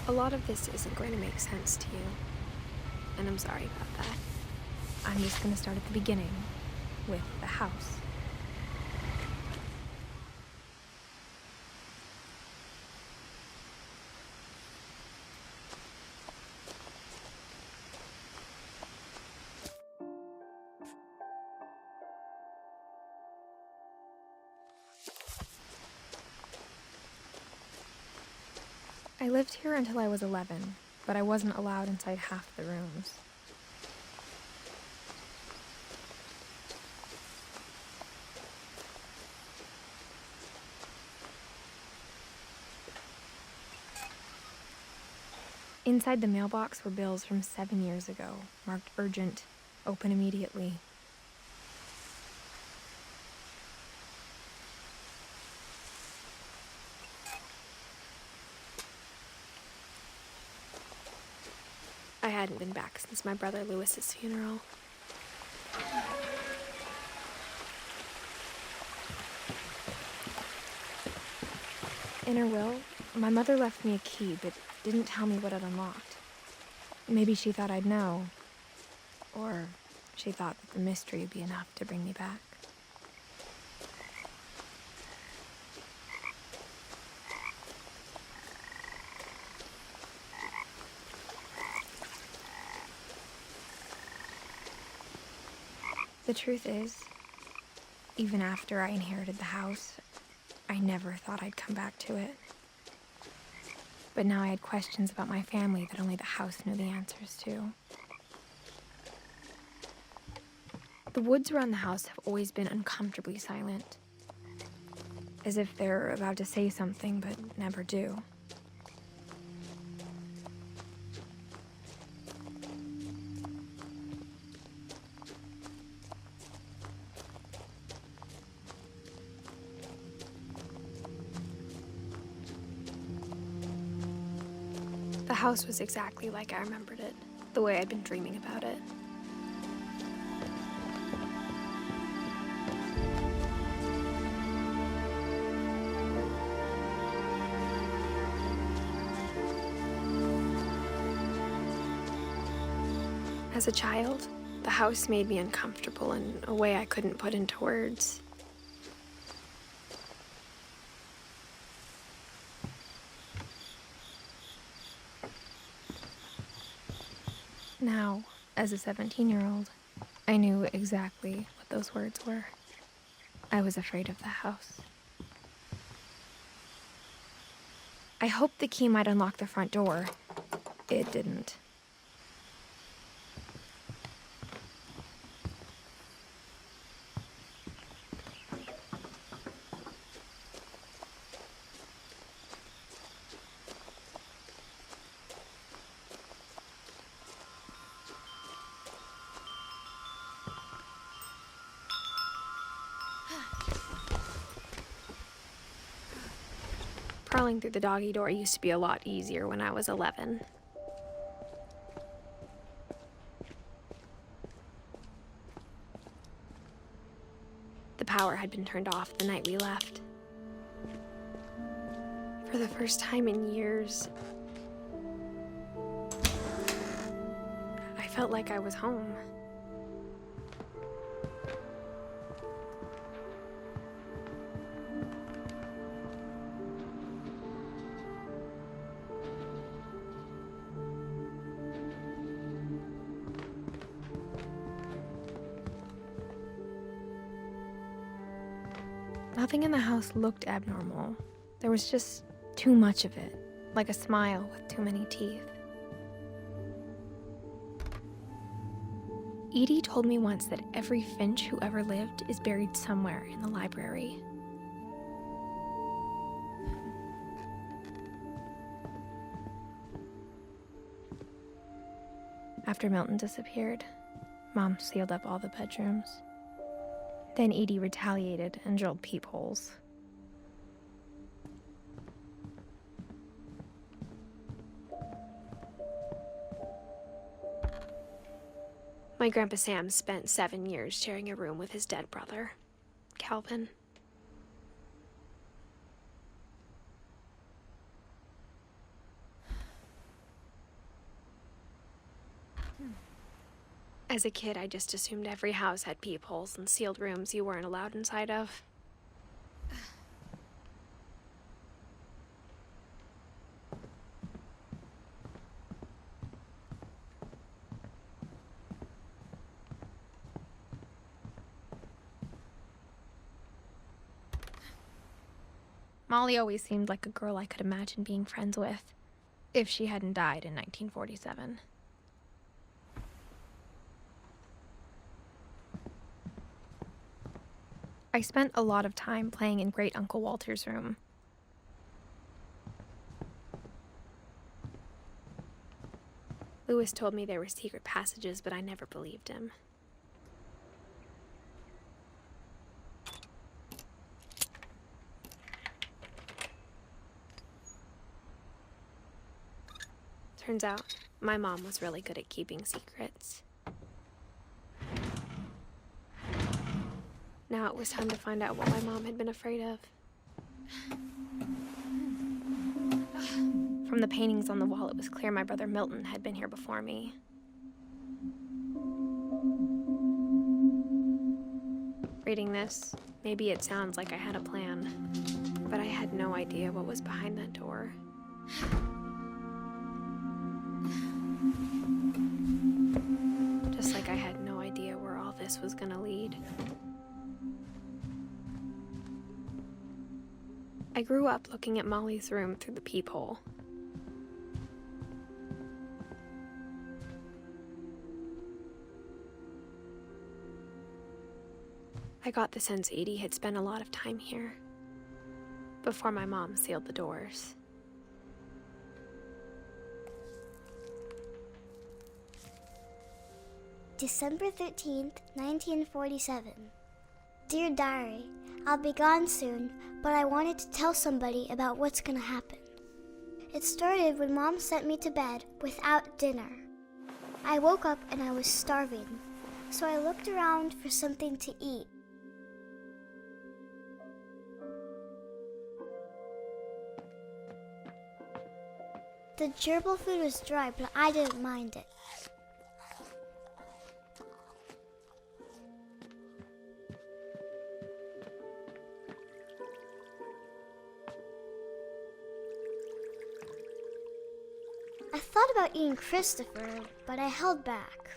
A lot of this isn't going to make sense to you, and I'm sorry about that. I'm just going to start at the beginning, with the house. I lived here until I was 11, but I wasn't allowed inside half the rooms. Inside the mailbox were bills from 7 years ago, marked urgent, open immediately. I hadn't been back since my brother Lewis's funeral. In her will, my mother left me a key, but didn't tell me what it unlocked. Maybe she thought I'd know, or she thought that the mystery would be enough to bring me back. The truth is, even after I inherited the house, I never thought I'd come back to it. But now I had questions about my family that only the house knew the answers to. The woods around the house have always been uncomfortably silent, as if they're about to say something but never do. The house was exactly like I remembered it, the way I'd been dreaming about it. As a child, the house made me uncomfortable in a way I couldn't put into words. Now, as a 17-year-old, I knew exactly what those words were. I was afraid of the house. I hoped the key might unlock the front door. It didn't. Crawling through the doggy door used to be a lot easier when I was 11. The power had been turned off the night we left. For the first time in years, I felt like I was home. Nothing in the house looked abnormal. There was just too much of it, like a smile with too many teeth. Edie told me once that every Finch who ever lived is buried somewhere in the library. After Milton disappeared, Mom sealed up all the bedrooms. Then Edie retaliated and drilled peepholes. My Grandpa Sam spent 7 years sharing a room with his dead brother, Calvin. As a kid, I just assumed every house had peepholes and sealed rooms you weren't allowed inside of. Molly always seemed like a girl I could imagine being friends with, if she hadn't died in 1947. I spent a lot of time playing in Great Uncle Walter's room. Lewis told me there were secret passages, but I never believed him. Turns out, my mom was really good at keeping secrets. Now it was time to find out what my mom had been afraid of. From the paintings on the wall, it was clear my brother Milton had been here before me. Reading this, maybe it sounds like I had a plan, but I had no idea what was behind that door. Just like I had no idea where all this was gonna lead. I grew up looking at Molly's room through the peephole. I got the sense Edie had spent a lot of time here, before my mom sealed the doors. December 13th, 1947. Dear Diary, I'll be gone soon, but I wanted to tell somebody about what's gonna happen. It started when Mom sent me to bed without dinner. I woke up and I was starving, so I looked around for something to eat. The gerbil food was dry, but I didn't mind it. I thought about eating Christopher, but I held back.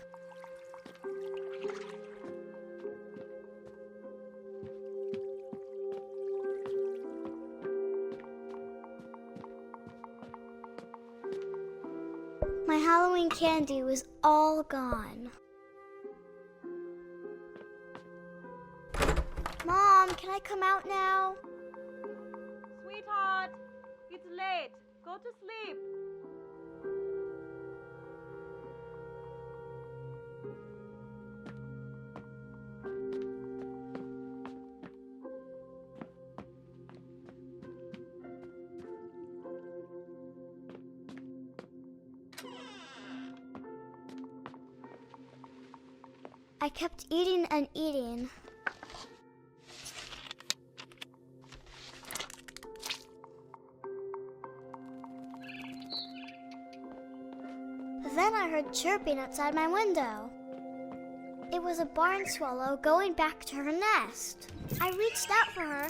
My Halloween candy was all gone. Mom, can I come out now? Sweetheart, it's late. Go to sleep. I kept eating and eating. Then I heard chirping outside my window. It was a barn swallow going back to her nest. I reached out for her.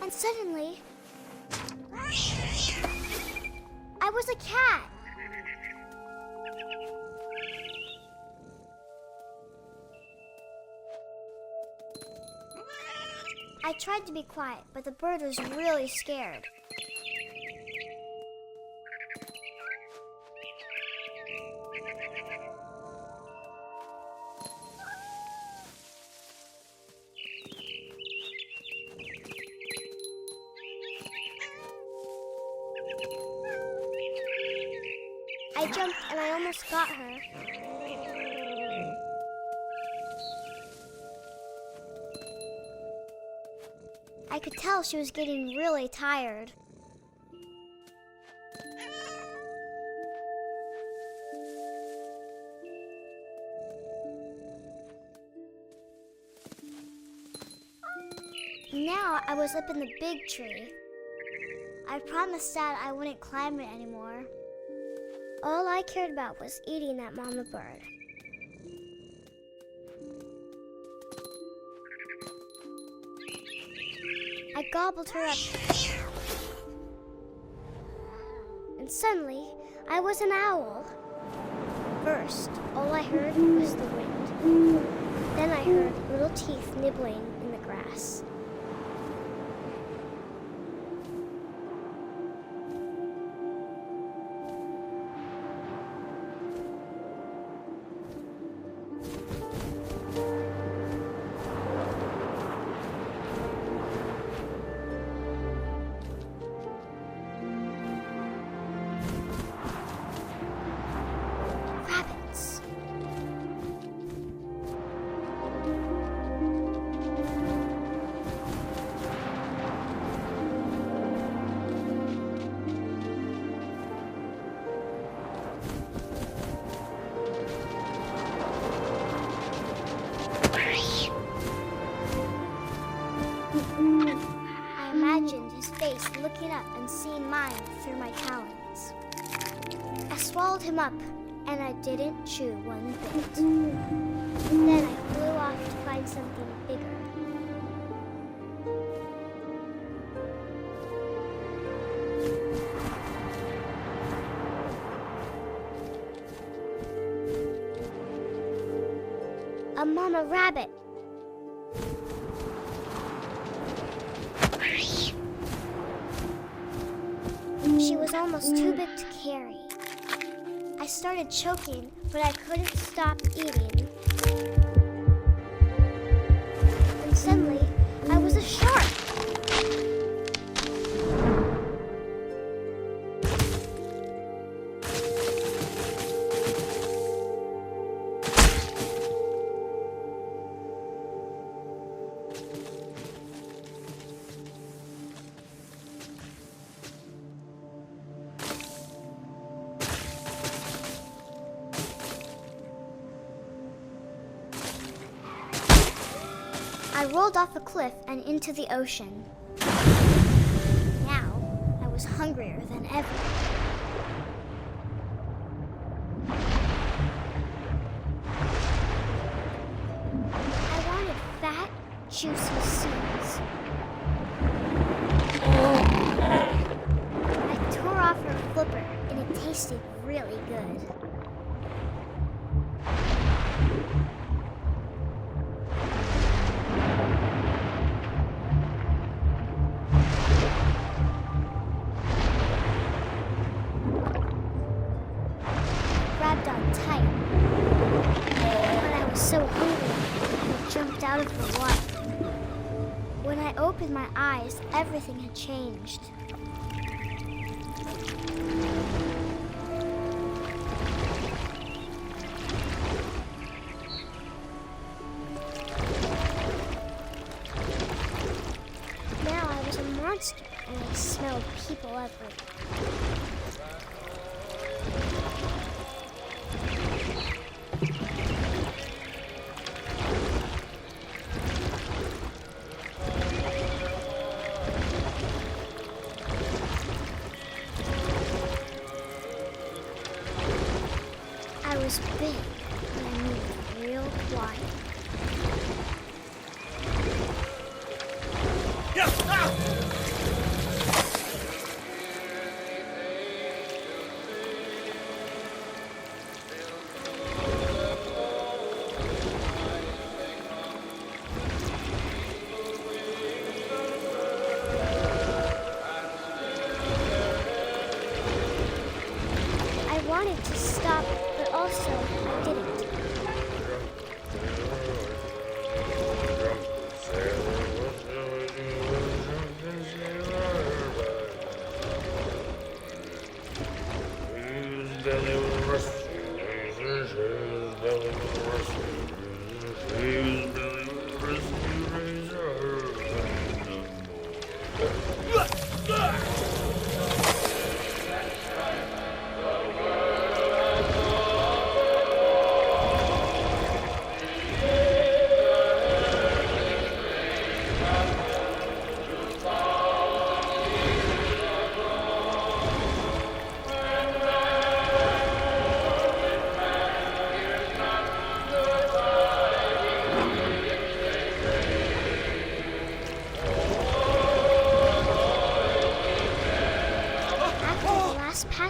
And suddenly, I was a cat. I tried to be quiet, but the bird was really scared. I jumped and I almost got her. I could tell she was getting really tired. Now I was up in the big tree. I promised Dad I wouldn't climb it anymore. All I cared about was eating that mama bird. I gobbled her up. And suddenly, I was an owl. First, all I heard was the wind. Then I heard little teeth nibbling in the grass. Rabbits. I imagined his face looking up and seeing mine through my talons. I swallowed him up, and I didn't chew one bit. Then I flew off to find something bigger. A mama rabbit. She was almost too big to carry. I started choking, but I couldn't stop eating. And suddenly, I was a shark. I rolled off a cliff and into the ocean. Now, I was hungrier than ever. I wanted fat, juicy seeds. I tore off her flipper, and it tasted really good. Grabbed on tight. When I was so hungry, I jumped out of the water. When I opened my eyes, everything had changed. Now I was a monster, and I smelled people everywhere. I was big, and I moved real quiet. I wanted to stop, but also I didn't.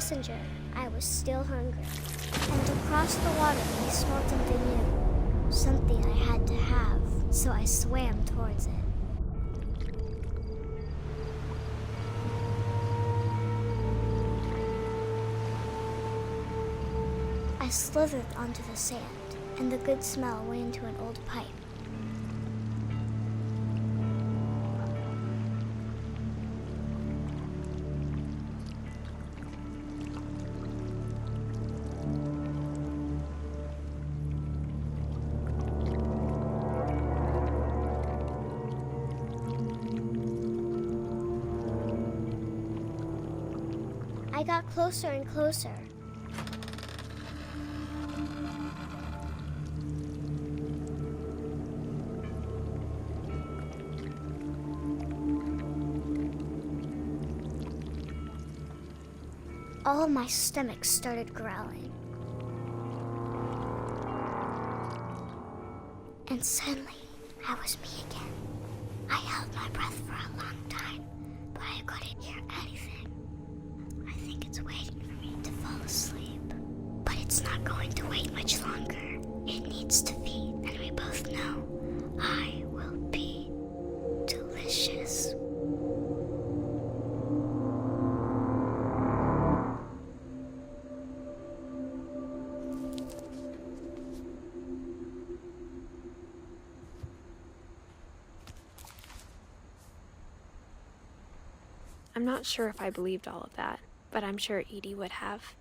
passenger, I was still hungry. And across the water, I smelled something new. Something I had to have, so I swam towards it. I slithered onto the sand, and the good smell went into an old pipe. I got closer and closer. All of my stomach started growling. And suddenly, I was me again. I held my breath for a long time, but I couldn't hear anything. I think it's waiting for me to fall asleep. But it's not going to wait much longer. It needs to feed, and we both know I will be delicious. I'm not sure if I believed all of that, but I'm sure Edie would have.